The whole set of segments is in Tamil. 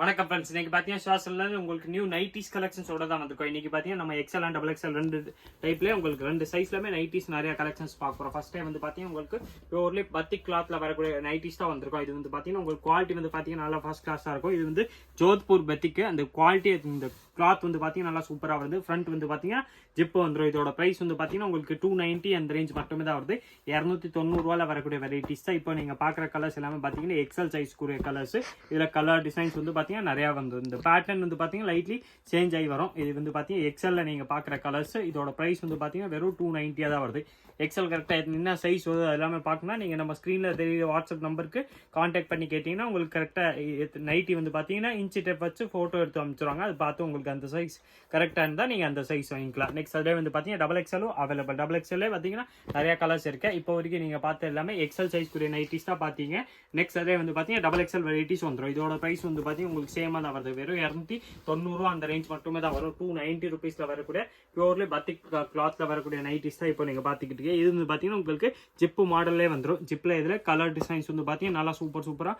வணக்கம் ஃப்ரெண்ட்ஸ், இன்னைக்கு பார்த்தீங்கன்னா ஷாஸ்ல உங்களுக்கு நியூ நைட்டிஸ் கலெக்ஷன்ஸோட தான் வந்திருக்கோம். இன்னைக்கு பார்த்தீங்கன்னா நம்ம எக்ஸல் அண்ட் டபுள் எக்ஸல் ரெண்டு டைப்லேயே உங்களுக்கு ரெண்டு சைஸ்லமே நைட்டிஸ் நிறைய கலெக்ஷன்ஸ் பார்க்க போகிறோம். ஃபர்ஸ்ட் டைம் வந்து பார்த்தீங்கன்னா உங்களுக்கு பியூர்லி பத்திக் கிளாத்ல வரக்கூடிய நைட்டிஸ் தான் வந்திருக்கும். இது வந்து பார்த்தீங்கன்னா உங்களுக்கு குவாலிட்டி வந்து பார்த்தீங்கன்னா நல்லா ஃபர்ஸ்ட் கிளாஸாக இருக்கும். இது வந்து ஜோத்பூர் பத்திக்கு அந்த குவாலிட்டி இந்த கிளாத் வந்து பார்த்தீங்கன்னா நல்லா சூப்பராக வருது. ஃப்ரண்ட் வந்து பார்த்தீங்கன்னா ஜிப்பு வந்துடும். இதோட பிரைஸ் வந்து பார்த்தீங்கன்னா உங்களுக்கு 290 அந்த ரேஞ்ச் மட்டுமே தான் வருது. 290 வரக்கூடிய வெரைட்டிஸ் தான் இப்போ நீங்கள் பார்க்குற கலர்ஸ் எல்லாமே பார்த்தீங்கன்னா எக்ஸல் சைஸ் கூடிய கலர்ஸ். இதில் கலர் டிசைன்ஸ் வந்து பார்த்தீங்கன்னா நிறையா வந்து இந்த பேட்டர்ன் வந்து பார்த்தீங்கன்னா லைட்லி சேஞ்ச் ஆகி வரும். இது வந்து பார்த்தீங்கன்னா எக்ஸல்ல நீங்கள் பார்க்குற கலர்ஸ். இதோட பிரைஸ் வந்து பார்த்தீங்கன்னா வெறும் 290 தான் வருது. எக்ஸல் கரெக்டாக என்ன சைஸ் வருது எல்லாமே பார்க்கணும்னா நீங்கள் நம்ம ஸ்க்ரீனில் தெரியுற வாட்ஸ்அப் நம்பருக்கு கான்டாக்ட் பண்ணி கேட்டிங்கன்னா உங்களுக்கு கரெக்டாக நைட்டி வந்து பார்த்தீங்கன்னா இன்ச்சி டேப் வச்சு ஃபோட்டோ எடுத்து அனுப்பிச்சிடுவாங்க. அது பார்த்து உங்களுக்கு அந்த சைஸ் கரெக்டாக இருந்தால் நீங்கள் அந்த சைஸ் வாங்கிக்கலாம். நெக்ஸ்ட் அதே வந்து பார்த்தீங்கன்னா டபுள் எக்ஸலும் அவைலபிள். டபுள் எக்ஸல்லே பார்த்தீங்கன்னா நிறைய கலர்ஸ் இருக்கு. இப்போ வரைக்கும் நீங்கள் பார்த்த எல்லாமே எக்ஸல் சைஸ் கூடிய நைட்டிஸ் தான் பார்த்தீங்க. நெக்ஸ்ட் அதே வந்து பார்த்தீங்கன்னா டபுள் எக்ஸல் வெரைட்டிஸ் வந்துடும். இதோட பிரைஸ் வந்து பார்த்தீங்கன்னா உங்களுக்கு சேமாக தான் வருது. வெறும் 290 அந்த ரேஞ்ச் மட்டுமே தான் வரும். 290 ருபீஸ்ல வரக்கூடிய பியூர்லி பத்திக் கிளாத்ல வரக்கூடிய நைட்டிஸ் தான் இப்போ நீங்க பாத்துக்கிட்டு இருக்கீங்க. இது வந்து பாத்தீங்கன்னா உங்களுக்கு ஜிப்பு மாடல்லே வந்துடும். ஜிப்ல இதுல கலர் டிசைன்ஸ் வந்து பாத்தீங்கன்னா நல்லா சூப்பரா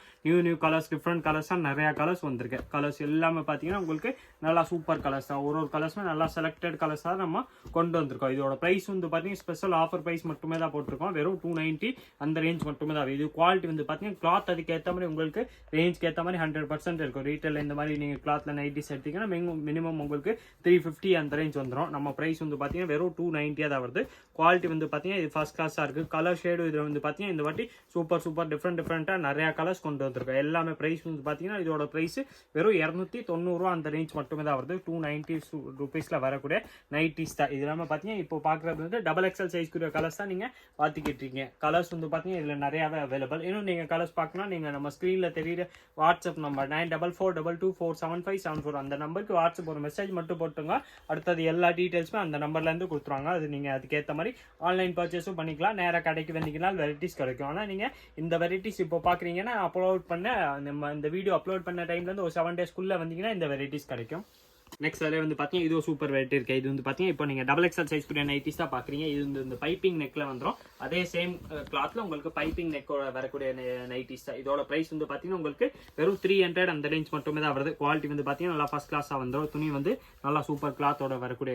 நியூ கலர்ஸ் டிஃப்ரெண்ட் கலர்ஸா நிறைய கலர்ஸ் வந்திருக்கு. கலர்ஸ் எல்லாமே பாத்தீங்கன்னா உங்களுக்கு நல்லா சூப்பர் கலர்ஸ் தான். ஒரு கலர்ஸ்மே நல்லா செலக்டட் கலர்ஸ் தான் நம்ம கொண்டு வந்திருக்கோம். இதோட பிரைஸ் வந்து பாத்தீங்கன்னா ஸ்பெஷல் ஆஃபர் பிரைஸ் மட்டுமே தான் போட்டிருக்கோம். வெறும் 290 அந்த ரேஞ்ச் மட்டுமே தான். இது குவாலிட்டி வந்து பாத்தீங்கன்னா கிளாத் அதுக்கு ஏற்ற மாதிரி உங்களுக்கு ரேஞ்ச்க்கு ஏற்ற மாதிரி 100% இருக்கும். ரீட்டைல் இந்த மாதிரி நீங்க கிளாத்ல நைட்டிஸ் எடுத்தீங்கன்னா மினிமம் உங்களுக்கு 350 அந்த ரேஞ்ச் வந்துடும். நம்ம பிரைஸ் வந்து பாத்தீங்கன்னா வெறும் 290 தான் வருது. குவாலிட்டி வந்து பாத்தீங்கன்னா இது ஃபர்ஸ்ட் கிளாஸா இருக்கு. கலர் ஷேடு இதுல வந்து பாத்தீங்கன்னா இந்த வாட்டி சூப்பர் டிஃப்ரெண்டா நிறைய கலர்ஸ் கொண்டு வந்திருக்கோம். எல்லாமே பிரைஸ் வந்து பாத்தீங்கன்னா இதோட பிரைஸ் வெறும் 290 அந்த ரேஞ்ச் மட்டுமே தான் வருது. 290 ருபீஸ்ல வரக்கூடிய நைட்டிஸ் தான். இது இல்லாம பாத்தீங்கன்னா இப்போ பாக்குறது வந்து டபுள் எக்ஸல் சைஸ் கூடிய கலர்ஸ் தான் நீங்க பாத்துக்கிட்டு இருக்கீங்க. கலர்ஸ் வந்து பாத்தீங்கன்னா இதுல நிறையவே அவைலபிள். இன்னும் நீங்க கலர்ஸ் பார்க்கணும் நீங்க நம்ம ஸ்கிரீன்ல தெரியுற வாட்ஸ்அப் நம்பர் 9442247574 அந்த நம்பருக்கு வாட்ஸ்அப் ஒரு மெசேஜ் மட்டும் போட்டுங்க. அடுத்தது எல்லா டீடைல்ஸுமே அந்த நம்பர்ல இருந்து கொடுத்துருவாங்க. அது நீங்க அதுக்கேற்ற மாதிரி ஆன்லைன் பர்ச்சேஸும் பண்ணிக்கலாம். நேராக கடைக்கு வந்தீங்கன்னா வெரைட்டிஸ் கிடைக்கும். ஆனால் நீங்க இந்த வெரைட்டிஸ் இப்போ பாக்குறீங்கன்னா அப்லோட் பண்ண நம்ம இந்த வீடியோ அப்லோட் பண்ண டைம்ல இருந்து ஒரு 7 டேஸ்க்குள்ள வந்தீங்கன்னா இந்த வெரைட்டிஸ் கிடைக்கும். நெக்ஸ்ட் அதே வந்து பார்த்தீங்கன்னா இது சூப்பர் வெரைட்டி இருக்கு. இது வந்து பார்த்தீங்கன்னா இப்போ நீங்கள் டபுள் எக்ஸல் சைஸ் கூடிய நைட்டிஸ் தான் பார்க்குறீங்க. இது வந்து இந்த பைப்பிங் நெக்ல வந்துடும். அதே சேம் கிளாத்ல உங்களுக்கு பைப்பிங் நெக்கோட வரக்கூடிய நைட்டிஸ் தான். இதோட பிரைஸ் வந்து பார்த்தீங்கன்னா உங்களுக்கு வெறும் 300 அந்த ரேஞ்ச் மட்டுமே தான் வருது. குவாலிட்டி வந்து பார்த்தீங்கன்னா நல்லா ஃபர்ஸ்ட் கிளாஸாக வந்துடும். துணி வந்து நல்லா சூப்பர் கிளாத்தோட வரக்கூடிய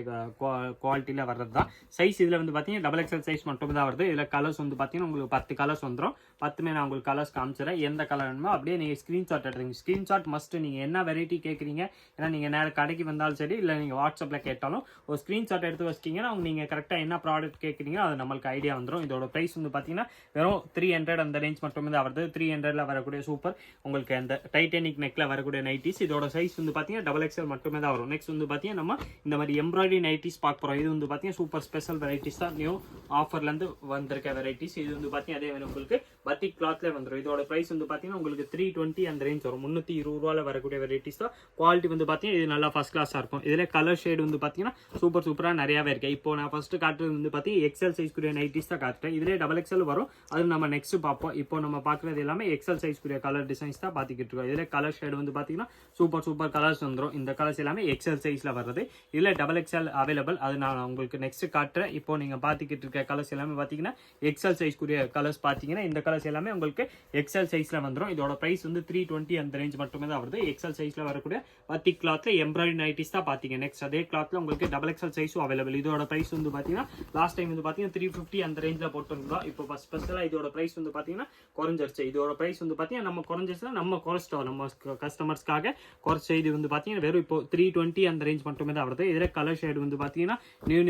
குவாலிட்டியில் வர்றது தான். சைஸ் இதில் வந்து பார்த்தீங்கன்னா டபுள் எக்ஸல் சைஸ் மட்டுமே தான் வருது. இதில் கலர்ஸ் வந்து பார்த்தீங்கன்னா உங்களுக்கு 10 கலர்ஸ் வந்துடும். 10மே நான் உங்களுக்கு கலர்ஸ் காமிச்சிடறேன். எந்த கலர் வேணுமோ அப்படியே நீங்கள் ஸ்க்ரீன்ஷாட் எடுத்துங்க. Screenshot must. நீங்கள் என்ன வெரைட்டி கேட்குறீங்க, ஏன்னா நீங்கள் நேரம் கடைக்கு வந்தாலும் சரி இல்லை நீங்கள் வாட்ஸ்அப்பில் கேட்டாலும் ஒரு ஸ்க்ரீன்ஷாட் எடுத்து வச்சிட்டிங்கன்னா நீங்கள் கரெக்டாக என்ன ப்ராடக்ட் கேட்குறீங்களோ அது நம்மளுக்கு ஐடியா வந்துடும். இதோட ப்ரைஸ் வந்து பார்த்தீங்கன்னா வெறும் 300 அந்த ரேஞ்ச் மட்டுமே தான் வருது. 300ல வரக்கூடிய சூப்பர் உங்களுக்கு அந்த டைட்டானிக் நெக்ல வரக்கூடிய நைட்டிஸ். இதோட சைஸ் வந்து பார்த்தீங்கன்னா டபுள் எக்ஸல் மட்டுமே தான் வரும். நெக்ஸ்ட் வந்து பார்த்தீங்கன்னா நம்ம இந்த மாதிரி எம்ப்ராய்டரி நைட்டிஸ் பார்க்க போகிறோம். இது வந்து பார்த்தீங்கன்னா சூப்பர் ஸ்பெஷல் வெரைட்டிஸ் தான். நியூ ஆஃபர்லேருந்து வந்திருக்க வெரைட்டிஸ். இது வந்து பார்த்தீங்கன்னா அதே உங்களுக்கு பத்திக் கிளாத்ல வந்துடும். இதோட பிரைஸ் வந்து பார்த்தீங்கன்னா உங்களுக்கு 320 அந்த ரேஞ்ச் வரும். 320 வரக்கூடிய வெரைட்டிஸ் தான். குவாலிட்டி வந்து பார்த்தீங்கன்னா இது நல்லா ஃபர்ஸ்ட் கிளாஸாக இருக்கும். இதில் கலர் ஷேடு வந்து பார்த்தீங்கன்னா சூப்பராக நிறையாவே இருக்கு. இப்போ நான் ஃபர்ஸ்ட் காட்டுறது வந்து பார்த்தீங்கன்னா எக்ஸல் சைஸ் கூடிய நைட்டிஸ் தான் காட்டுறேன். இதிலே டபுள் எக்ஸல் வரும். அது நம்ம நெக்ஸ்ட் பார்ப்போம். இப்போ நம்ம பார்க்குறது எல்லாமே எக்ஸல் சைஸ் கூடிய கலர் டிசைன்ஸ் தான் பார்த்துக்கிட்டு இருக்கோம். இதில் கலர் ஷேடு வந்து பார்த்தீங்கன்னா சூப்பர் கலர்ஸ் வந்துடும். இந்த கலர்ஸ் எல்லாமே எக்ஸல் சைஸ்ல வருது. இதில் டபுள் எக்ஸல் அவைலபிள். அது நான் உங்களுக்கு நெக்ஸ்ட் காட்டுறேன். இப்போ நீங்க பார்த்துக்கிட்டு இருக்க கலர்ஸ் எல்லாமே பார்த்தீங்கன்னா எக்ஸல் சைஸ் கூடிய கலர்ஸ் பார்த்தீங்கன்னா இந்த கலர்ஸ் எல்லாமே உங்களுக்கு எக்ஸல் சைஸ்ல வந்துடும். இதோட பிரைஸ் வந்து 320 அந்த ரேஞ்ச் மட்டுமே தான் வருது. எக்ஸல் சைஸ்ல வரக்கூடிய பத்திக் கிளாத்ல எம்ப்ராய்டரி நைட்டிஸ் தான் பாத்தீங்க. நெக்ஸ்ட் அதே கிளாத்ல உங்களுக்கு டபுள் எக்ஸல் சைஸும் அவைலபிள். இதோட பிரைஸ் வந்து பாத்தீங்கன்னா லாஸ்ட் டைம் வந்து பாத்தீங்கன்னா 350 அந்த ரேஞ்ச்ல போட்டுருந்தோம். இப்போ ஸ்பெஷலா இதோட பிரைஸ் வந்து பாத்தீங்கன்னா குறைஞ்சிருச்சு. இதோட பிரைஸ் வந்து பாத்தீங்கன்னா நம்ம குறைஞ்சிருச்சுன்னா நம்ம குறைச்சிட்டோம். நம்ம கஸ்டமர்ஸ்க்காக குறைச்சு இது வந்து பாத்தீங்கன்னா வெறும் இப்போ 320 அந்த ரேஞ்ச் மட்டுமே தான் வருது. இதுல கலர் ஷேடு வந்து பாத்தீங்கன்னா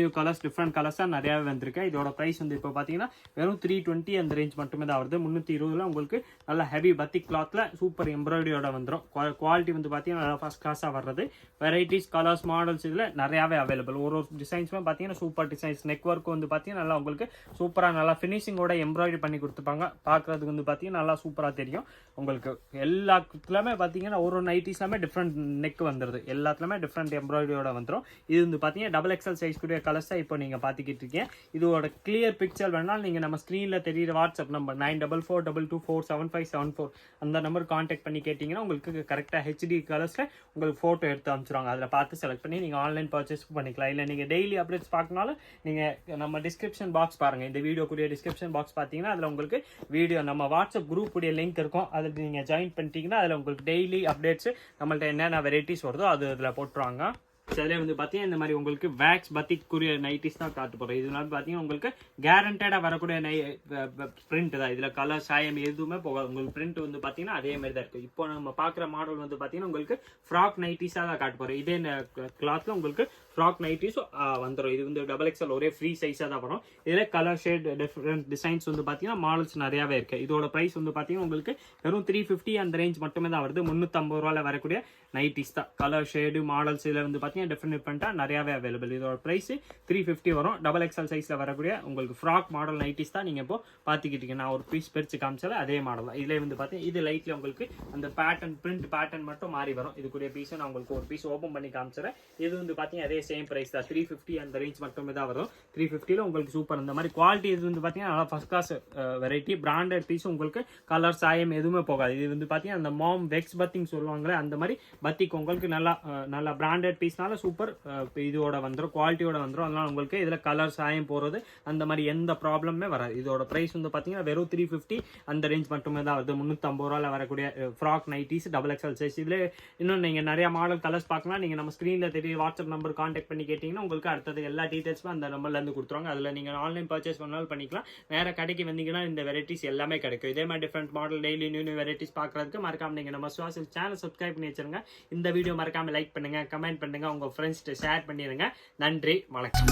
நியூ கலர்ஸ் டிஃப்ரெண்ட் கலர்ஸா நிறையவே வந்திருக்கு. இதோட பிரைஸ் வந்து இப்போ பாத்தீங்கன்னா வெறும் 320 அந்த ரேஞ்ச் மட்டுமே தான் வருது. 320 உங்களுக்கு நல்ல ஹெவி பத்திக் கிளாத்ல சூப்பர் எம்ப்ராய்டரியோட வந்துடும். குவாலிட்டி வந்து பாத்தீங்கன்னா நல்லா ஃபர்ஸ்ட் கிளாஸா வர்றது. வெரைட்டிஸ் கலர்ஸ் மாடல்ஸ் இதுல நிறையவே அவைலபிள். ஒரு டிசைன்ஸுமே பாத்தீங்கன்னா சூப்பர் டிசைன்ஸ். நெக் ஒர்க் வந்து பாத்தீங்கன்னா நல்லா உங்களுக்கு சூப்பரா நல்லா ஃபினிஷிங்கோட எம்ப்ராய்டரி பண்ணி கொடுத்துப்பாங்க. பாக்குறதுக்கு வந்து பாத்தீங்கன்னா நல்லா சூப்பரா தெரியும். உங்களுக்கு எல்லாத்துலயுமே பாத்தீங்கன்னா ஒரு நைட்டிஸ்லாமே டிஃப்ரெண்ட் நெக் வந்துருது. எல்லாத்துலயுமே டிஃப்ரெண்ட் எம்ப்ராய்டரியோட வந்துடும். இது வந்து பாத்தீங்கன்னா டபுள் எக்ஸல் சைஸ் கூடிய கலர்ஸ் இப்போ நீங்க பாத்துக்கிட்டு இருக்கீங்க. இதோட கிளியர் பிக்சர் வேணாலும் நீங்க நம்ம ஸ்கிரீன்ல தெரியுற வாட்ஸ்அப் நம்பர் 9944224754 அந்த நம்பர் காண்டாக்ட் பண்ணி கேட்டிங்கன்னா உங்களுக்கு கரெக்டாக ஹெச்டி கலர்ஸில் உங்களுக்கு ஃபோட்டோ எடுத்து அனுப்பிச்சிடுவாங்க. அதில் பார்த்து செலக்ட் பண்ணி நீங்கள் ஆன்லைன் பர்ச்சேஸ் பண்ணிக்கலாம். இல்லை நீங்கள் டெய்லி அப்டேட்ஸ் பார்க்கனாலும் நீங்கள் நம்ம டிஸ்கிரிப்ஷன் பாக்ஸ் பாருங்கள். இந்த வீடியோக்குரிய டிஸ்கிரிப்ஷன் பாக்ஸ் பார்த்தீங்கன்னா அதில் உங்களுக்கு வீடியோ நம்ம வாட்ஸ்அப் குரூப் உடைய லிங்க் இருக்கும். அதில் நீங்கள் ஜாயின் பண்ணிட்டீங்கன்னா அதில் உங்களுக்கு டெய்லி அப்டேட்ஸ் நம்மள்ட்ட என்னென்ன வெரைட்டிஸ் வருதோ அது அதில் போட்டுருவாங்க. அதிலே வந்து பார்த்தீங்கன்னா இந்த மாதிரி உங்களுக்கு வேக்ஸ் பத்திக்குரிய நைட்டிஸ் தான் காட்டு போகிறோம். இதனால பார்த்தீங்கன்னா உங்களுக்கு கேரண்டடாக வரக்கூடிய பிரிண்ட் தான். இதில் கலர் சாயம் எதுவுமே போகாது. உங்களுக்கு பிரிண்ட் வந்து பார்த்தீங்கன்னா அதே மாதிரி தான் இருக்கும். இப்போ நம்ம பார்க்குற மாடல் வந்து பார்த்தீங்கன்னா உங்களுக்கு ஃப்ராக் நைட்டிஸாக தான் காட்டு போகிறோம். இதே கிளாத்தில் உங்களுக்கு ஃப்ராக் நைட்டிஸும் வந்துடும். இது வந்து XXL ஒரே ஃப்ரீ சைஸாக தான் வரும். இதில் கலர் ஷேட் டிஃப்ரெண்ட் டிசைன்ஸ் வந்து பார்த்தீங்கன்னா மாடல்ஸ் நிறையாவே இருக்குது. இதோட ப்ரைஸ் வந்து பார்த்தீங்கன்னா உங்களுக்கு வெறும் 350 அந்த ரேஞ்ச் மட்டுமே தான் வருது. 350 ரூபாயில் வரக்கூடிய நைட்டிஸ் தான். கலர் ஷேடு மாடல்ஸ் இதில் வந்து பார்த்தீங்கன்னா டிஃப்ரெண்ட்டாக நிறையாவே அவைலபிள். இதோட ப்ரைஸ் 350 வரும். XXL சைஸில் வரக்கூடிய உங்களுக்கு ஃப்ராக் மாடல் நைட்டிஸ் தான் நீங்கள் இப்போ பார்த்துக்கிட்டீங்க. நான் ஒரு பீஸ் பிரித்து காமிச்சாலும் அதே மாடல் தான். இதில் வந்து பார்த்தீங்கன்னா இது லைட்டில் உங்களுக்கு அந்த பிரிண்ட் பேட்டர்ன் மட்டும் மாறி வரும். இதுக்குரிய பீஸை நான் உங்களுக்கு ஒரு பீஸ் ஓப்பன் பண்ணி காமிச்சிடறேன். இது வந்து பார்த்தீங்கன்னா அதே சேம் பிரைஸ் தான். 350 அந்த ரேஞ்ச் மட்டுமே தான் வரும். 350ல உங்களுக்கு சூப்பர். இந்த மாதிரி குவாலிட்டி இது வந்து பார்த்தீங்கன்னா நல்லா first class variety branded piece. உங்களுக்கு கலர் சாயம் எதுவுமே போகாது. இது வந்து பார்த்தீங்கன்னா அந்த மாம் வெக்ஸ் பத்திங் சொல்லுவாங்களே அந்த மாதிரி பத்திக்கு உங்களுக்கு நல்லா பிராண்டட் பீஸ்னால சூப்பர் இதோட வந்துடும், குவாலிட்டியோட வந்துடும். அதனால உங்களுக்கு இதில் கலர் சாயம் போகிறது அந்த மாதிரி எந்த ப்ராப்ளமே வராது. இதோட ப்ரைஸ் வந்து பார்த்தீங்கன்னா வெறும் 350 அந்த ரேஞ்ச் மட்டுமே தான் வருது. 350 ரூபாயில் வரக்கூடிய ஃப்ராக் நைட்டிஸ் XXL சைஸ். இதில் இன்னும் நீங்கள் நிறைய மாடல் கலர்ஸ் பார்க்கலாம். நீங்கள் நம்ம ஸ்க்ரீனில் தெரிய வாட்ஸ்அப் நம்பர் கான்டாக்ட் பண்ணி கேட்டிங்கன்னா உங்களுக்கு அடுத்தது எல்லா டீட்டெயில்ஸுமே அந்த நம்பர்லேருந்து கொடுத்துருவாங்க. அதில் நீங்கள் ஆன்லைன் பர்ச்சேஸ் பண்ணாலும் பண்ணிக்கலாம். வேறு கடைக்கு வந்தீங்கன்னா இந்த வெரைட்டிஸ் எல்லாமே கிடைக்கும். இதே மாதிரி different model daily new varieties பார்க்குறதுக்கு மறக்காம நீங்கள் நம்ம சுவாசல் சேனல் சப்ஸ்கிரைப் பண்ணி வச்சிருங்க. இந்த வீடியோ மறக்காம லைக் பண்ணுங்க, கமெண்ட் பண்ணுங்க, உங்கள் ஃப்ரெண்ட்ஸ்ட்டு ஷேர் பண்ணிடுங்க. நன்றி, வணக்கம்.